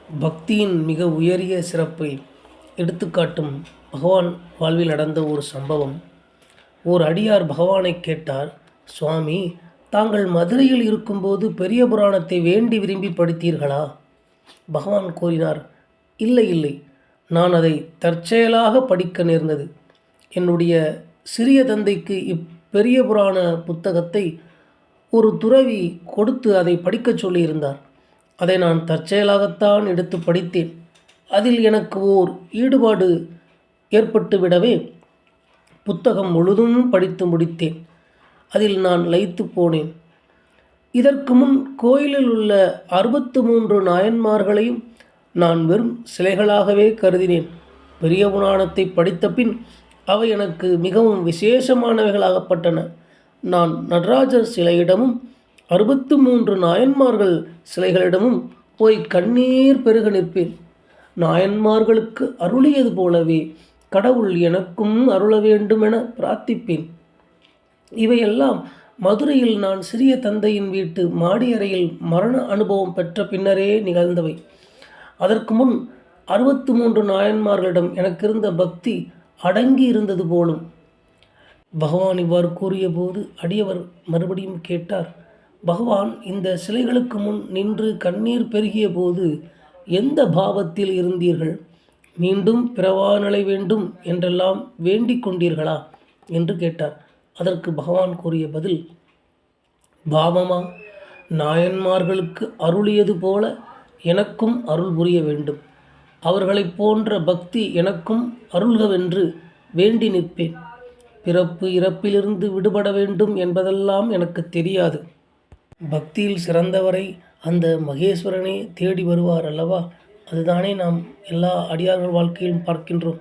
பக்தியின் மிக உயரிய சிறப்பை எடுத்துக்காட்டும் பகவான் வாழ்வில் நடந்த ஒரு சம்பவம். ஓர் அடியார் பகவானை கேட்டார், சுவாமி, தாங்கள் மதுரையில் இருக்கும்போது பெரிய புராணத்தை வேண்டி விரும்பி படித்தீர்களா? பகவான் கூறினார், இல்லை இல்லை, நான் அதை தற்செயலாக படிக்க நேர்ந்தது. என்னுடைய சிறிய தந்தைக்கு இப்பெரிய புராண புத்தகத்தை ஒரு துறவி கொடுத்து அதை படிக்கச் சொல்லியிருந்தார். அதை நான் தற்செயலாகத்தான் எடுத்து படித்தேன். அதில் எனக்கு ஓர் ஈடுபாடு ஏற்பட்டுவிடவே புத்தகம் முழுதும் படித்து முடித்தேன். அதில் நான் லயித்து போனேன். இதற்கு முன் கோயிலில் உள்ள 63 நாயன்மார்களையும் நான் வெறும் சிலைகளாகவே கருதினேன். பெரிய புராணத்தை படித்த பின் அவை எனக்கு மிகவும் விசேஷமானவைகளாகப்பட்டன. நான் நடராஜர் சிலையிடமும் 63 நாயன்மார்கள் சிலைகளிடமும் போய் கண்ணீர் பெருக நிற்பேன். நாயன்மார்களுக்கு அருளியது போலவே கடவுள் எனக்கும் அருள வேண்டும் என பிரார்த்திப்பேன். இவையெல்லாம் மதுரையில் நான் சிறிய தந்தையின் வீட்டு மாடி அறையில் மரண அனுபவம் பெற்ற பின்னரே நிகழ்ந்தவை. அதற்கு முன் 63 நாயன்மார்களிடம் எனக்கு இருந்த பக்தி அடங்கி இருந்தது போலும். பகவான் இவ்வாறு கூறிய போது அடியவர் மறுபடியும் கேட்டார், பகவான் இந்த சிலைகளுக்கு முன் நின்று கண்ணீர் பெருகிய போது எந்த பாவத்தில் இருந்தீர்கள்? மீண்டும் பிறவா நிலை வேண்டும் என்றெல்லாம் வேண்டிக் கொண்டீர்களா என்று கேட்டார். அதற்கு பகவான் கூறிய பதில், பாவமா, நாயன்மார்களுக்கு அருளியது போல எனக்கும் அருள் புரிய வேண்டும். அவர்களைப் போன்ற பக்தி எனக்கும் அருள்கவென்று வேண்டி நிற்பேன். பிறப்பு இறப்பிலிருந்து விடுபட வேண்டும் என்பதெல்லாம் எனக்கு தெரியாது. பக்தியில் சிறந்தவரை அந்த மகேஸ்வரனே தேடி வருவார் அல்லவா? அதுதானே நாம் எல்லா அடியார்கள் வாழ்க்கையிலும் பார்க்கின்றோம்.